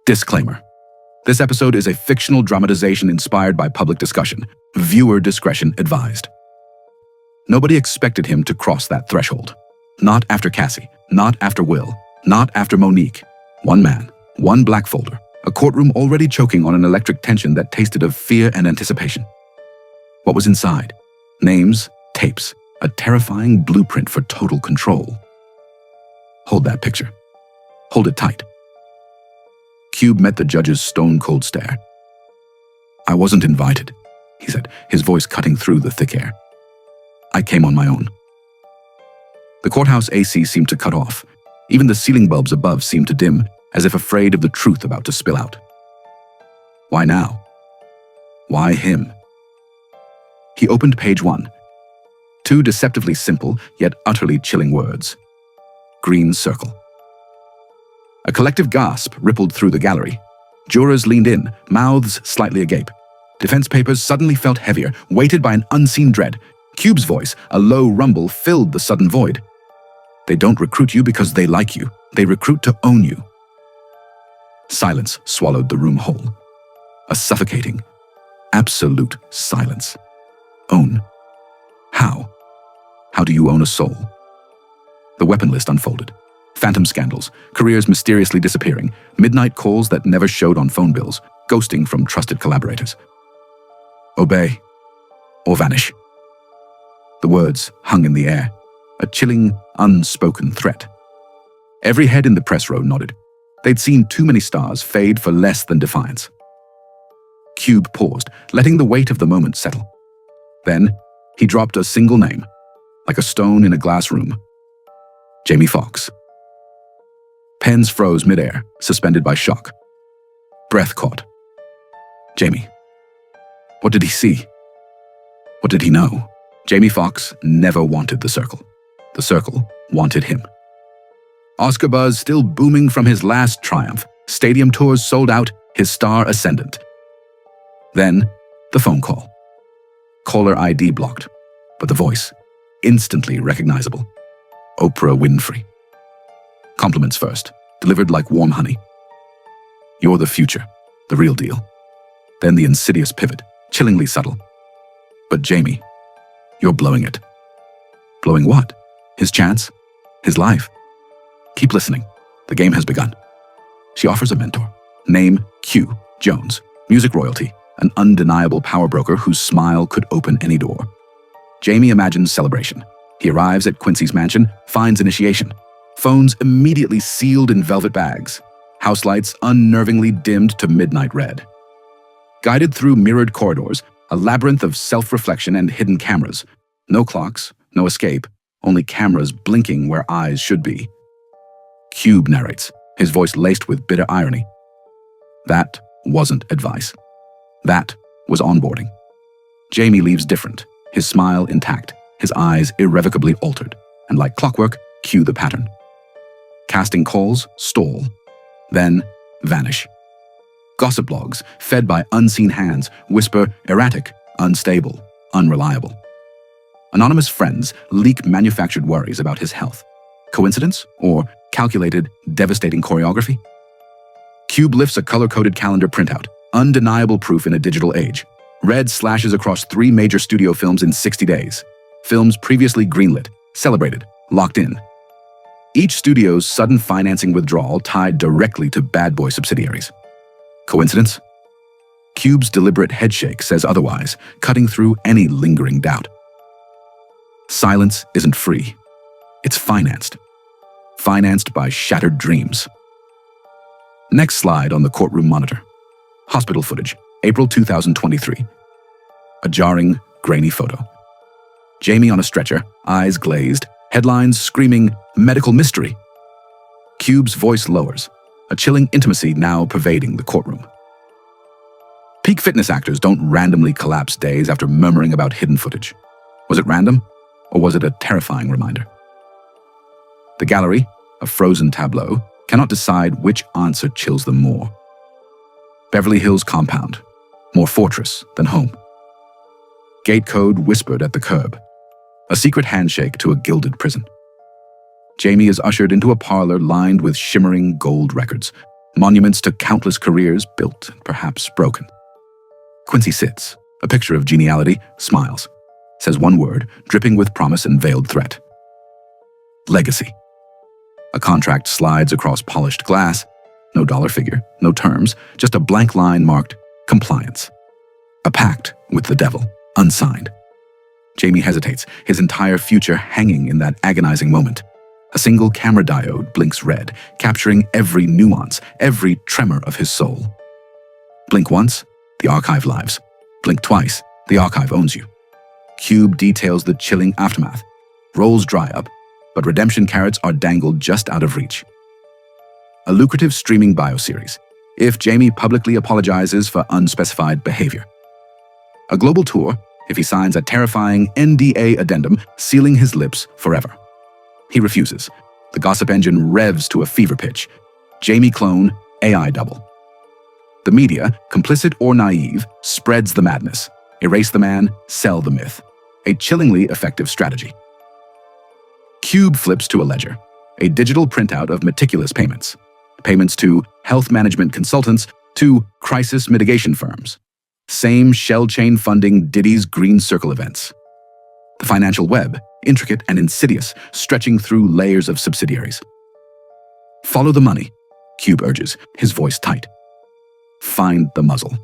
Disclaimer. This episode is a fictional dramatization inspired by public discussion. Viewer discretion advised. Nobody expected him to cross that threshold. Not after Cassie, not after Will, not after Monique. One man, one black folder, a courtroom already choking on an electric tension that tasted of fear and anticipation. What was inside? Names, tapes, a terrifying blueprint for total control. Hold that picture. Hold it tight. Cube met the judge's stone-cold stare. "I wasn't invited," he said, his voice cutting through the thick air. "I came on my own." The courthouse AC seemed to cut off. Even the ceiling bulbs above seemed to dim, as if afraid of the truth about to spill out. Why now? Why him? He opened page 1. Two deceptively simple, yet utterly chilling words. Green circle. A collective gasp rippled through the gallery. Jurors leaned in, mouths slightly agape. Defense papers suddenly felt heavier, weighted by an unseen dread. Cube's voice, a low rumble, filled the sudden void. "They don't recruit you because they like you. They recruit to own you." Silence swallowed the room whole. A suffocating, absolute silence. Own? How? How do you own a soul? The weapon list unfolded. Phantom scandals, careers mysteriously disappearing, midnight calls that never showed on phone bills, ghosting from trusted collaborators. Obey or vanish. The words hung in the air, a chilling, unspoken threat. Every head in the press row nodded. They'd seen too many stars fade for less than defiance. Cube paused, letting the weight of the moment settle. Then, he dropped a single name, like a stone in a glass room. Jamie Foxx. Pens froze midair, suspended by shock. Breath caught. Jamie. What did he see? What did he know? Jamie Foxx never wanted the circle. The circle wanted him. Oscar buzz still booming from his last triumph. Stadium tours sold out, his star ascendant. Then, the phone call. Caller ID blocked, but the voice, instantly recognizable. Oprah Winfrey. Compliments first, delivered like warm honey. "You're the future, the real deal." Then the insidious pivot, chillingly subtle. "But Jamie, you're blowing it." Blowing what? His chance? His life? Keep listening. The game has begun. She offers a mentor. Name Q. Jones. Music royalty. An undeniable power broker whose smile could open any door. Jamie imagines celebration. He arrives at Quincy's mansion, finds initiation. Phones immediately sealed in velvet bags. House lights unnervingly dimmed to midnight red. Guided through mirrored corridors, a labyrinth of self-reflection and hidden cameras. No clocks, no escape, only cameras blinking where eyes should be. Cube narrates, his voice laced with bitter irony. That wasn't advice. That was onboarding. Jamie leaves different, his smile intact, his eyes irrevocably altered, and like clockwork, cue the pattern. Casting calls, stall, then vanish. Gossip blogs, fed by unseen hands, whisper erratic, unstable, unreliable. Anonymous friends leak manufactured worries about his health. Coincidence or calculated, devastating choreography? Cube lifts a color-coded calendar printout, undeniable proof in a digital age. Red slashes across 3 major studio films in 60 days. Films previously greenlit, celebrated, locked in. Each studio's sudden financing withdrawal tied directly to bad boy subsidiaries. Coincidence? Cube's deliberate headshake says otherwise, cutting through any lingering doubt. Silence isn't free. It's financed. Financed by shattered dreams. Next slide on the courtroom monitor. Hospital footage, April 2023. A jarring, grainy photo. Jamie on a stretcher, eyes glazed, headlines screaming, "Medical mystery." Cube's voice lowers, a chilling intimacy now pervading the courtroom. Peak fitness actors don't randomly collapse days after murmuring about hidden footage. Was it random, or was it a terrifying reminder? The gallery, a frozen tableau, cannot decide which answer chills them more. Beverly Hills compound, more fortress than home. Gate code whispered at the curb. A secret handshake to a gilded prison. Jamie is ushered into a parlor lined with shimmering gold records. monuments to countless careers built and perhaps broken. Quincy sits, a picture of geniality, smiles, says one word, dripping with promise and veiled threat. Legacy. A contract slides across polished glass, no dollar figure, no terms, just a blank line marked compliance. A pact with the devil, unsigned. Jamie hesitates, his entire future hanging in that agonizing moment. A single camera diode blinks red, capturing every nuance, every tremor of his soul. Blink once, the archive lives. Blink twice, the archive owns you. Cube details the chilling aftermath. Roles dry up, but redemption carrots are dangled just out of reach. A lucrative streaming bioseries, if Jamie publicly apologizes for unspecified behavior. A global tour, if he signs a terrifying NDA addendum sealing his lips forever. He refuses. The gossip engine revs to a fever pitch. Jamie clone, AI double. The media, complicit or naive, spreads the madness. Erase the man, sell the myth. A chillingly effective strategy. Cube flips to a ledger, a digital printout of meticulous payments. Payments to health management consultants, to crisis mitigation firms. Same shell chain funding Diddy's Green Circle events. The financial web, intricate and insidious, stretching through layers of subsidiaries. Follow the money, Cube urges, his voice tight. Find the muzzle.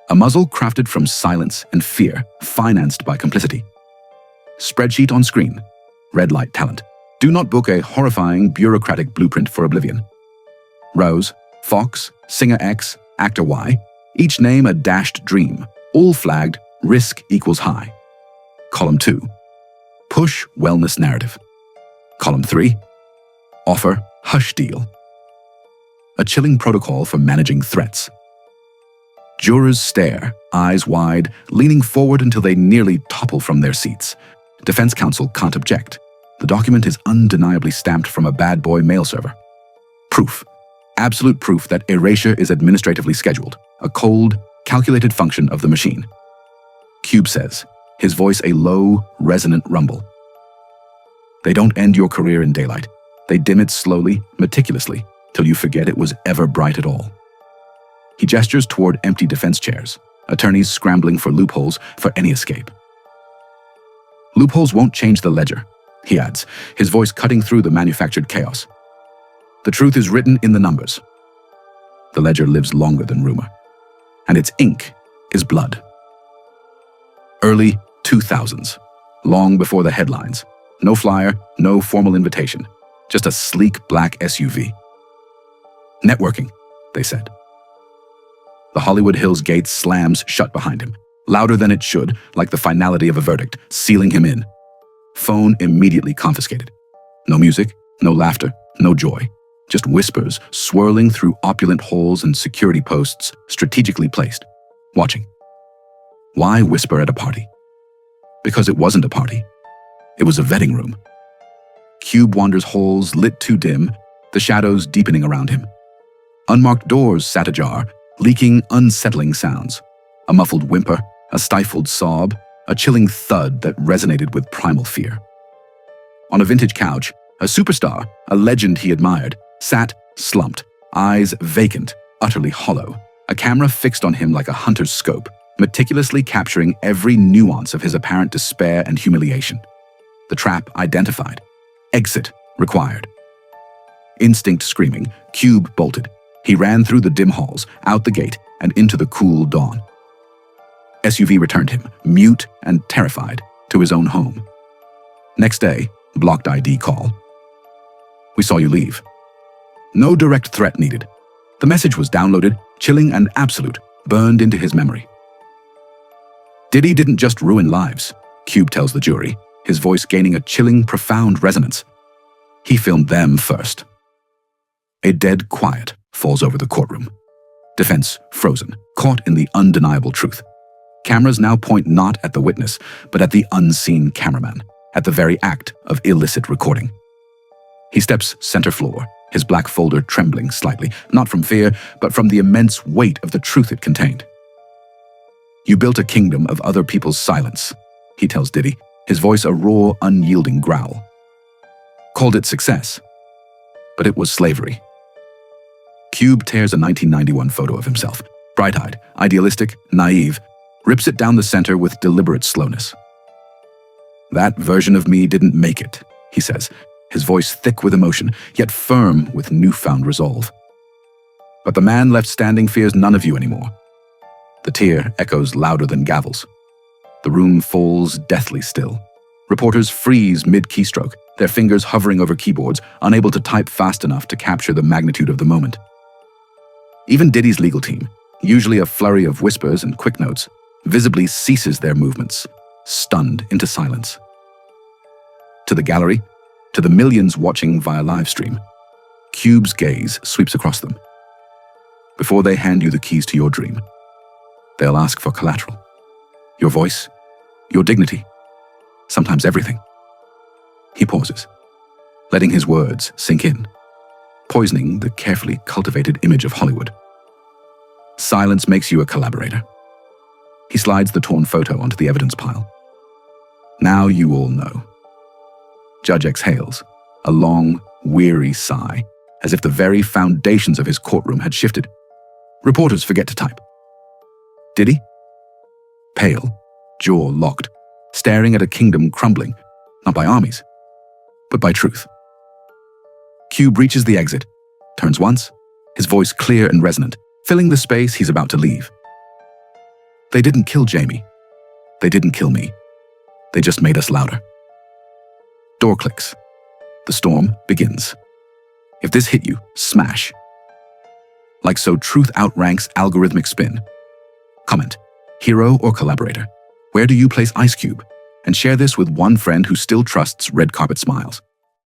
A muzzle crafted from silence and fear, financed by complicity. Spreadsheet on screen. Red light talent. Do not book a horrifying bureaucratic blueprint for oblivion. Rose, Foxx, Singer X, Actor Y, each name a dashed dream, all flagged risk equals high. Column 2. Push wellness narrative. Column 3. Offer hush deal. A chilling protocol for managing threats. Jurors stare, eyes wide, leaning forward until they nearly topple from their seats. Defense counsel can't object. The document is undeniably stamped from a bad boy mail server. Proof. Absolute proof that erasure is administratively scheduled, a cold, calculated function of the machine. Cube says, his voice a low, resonant rumble. They don't end your career in daylight. They dim it slowly, meticulously, till you forget it was ever bright at all. He gestures toward empty defense chairs, attorneys scrambling for loopholes for any escape. Loopholes won't change the ledger, he adds, his voice cutting through the manufactured chaos. The truth is written in the numbers. The ledger lives longer than rumor, and its ink is blood. Early 2000s, long before the headlines. No flyer, no formal invitation, just a sleek black SUV. Networking, they said. The Hollywood Hills gate slams shut behind him, louder than it should, like the finality of a verdict, sealing him in. Phone immediately confiscated. No music, no laughter, no joy. Just whispers swirling through opulent holes and security posts strategically placed, watching. Why whisper at a party? Because it wasn't a party. It was a vetting room. Cube wanders halls lit too dim, the shadows deepening around him. Unmarked doors sat ajar, leaking unsettling sounds. A muffled whimper, a stifled sob, a chilling thud that resonated with primal fear. On a vintage couch, a superstar, a legend he admired, sat slumped, eyes vacant, utterly hollow, a camera fixed on him like a hunter's scope, meticulously capturing every nuance of his apparent despair and humiliation. The trap identified. Exit required. Instinct screaming, Cube bolted. He ran through the dim halls, out the gate, and into the cool dawn. SUV returned him, mute and terrified, to his own home. Next day, blocked ID call. We saw you leave. No direct threat needed. The message was downloaded, chilling and absolute, burned into his memory. Diddy didn't just ruin lives, Cube tells the jury, his voice gaining a chilling, profound resonance. He filmed them first. A dead quiet falls over the courtroom. Defense frozen, caught in the undeniable truth. Cameras now point not at the witness, but at the unseen cameraman, at the very act of illicit recording. He steps center floor, his black folder trembling slightly, not from fear, but from the immense weight of the truth it contained. You built a kingdom of other people's silence, he tells Diddy, his voice a raw, unyielding growl. Called it success, but it was slavery. Cube tears a 1991 photo of himself. Bright-eyed, idealistic, naive, rips it down the center with deliberate slowness. "That version of me didn't make it," he says, his voice thick with emotion, yet firm with newfound resolve. But the man left standing fears none of you anymore. The tear echoes louder than gavels. The room falls deathly still. Reporters freeze mid-keystroke, their fingers hovering over keyboards, unable to type fast enough to capture the magnitude of the moment. Even Diddy's legal team, usually a flurry of whispers and quick notes, visibly ceases their movements, stunned into silence. To the gallery, to the millions watching via livestream, Cube's gaze sweeps across them. Before they hand you the keys to your dream, they'll ask for collateral. Your voice, your dignity, sometimes everything. He pauses, letting his words sink in, poisoning the carefully cultivated image of Hollywood. Silence makes you a collaborator. He slides the torn photo onto the evidence pile. Now you all know. Judge exhales, a long, weary sigh, as if the very foundations of his courtroom had shifted. Reporters forget to type. Diddy? Pale, jaw locked, staring at a kingdom crumbling, not by armies, but by truth. Cube reaches the exit, turns once, his voice clear and resonant, filling the space he's about to leave. They didn't kill Jamie. They didn't kill me. They just made us louder. Door clicks. The storm begins. If this hit you, smash. Like so, truth outranks algorithmic spin. Comment, hero or collaborator? Where do you place Ice Cube? And share this with one friend who still trusts red carpet smiles.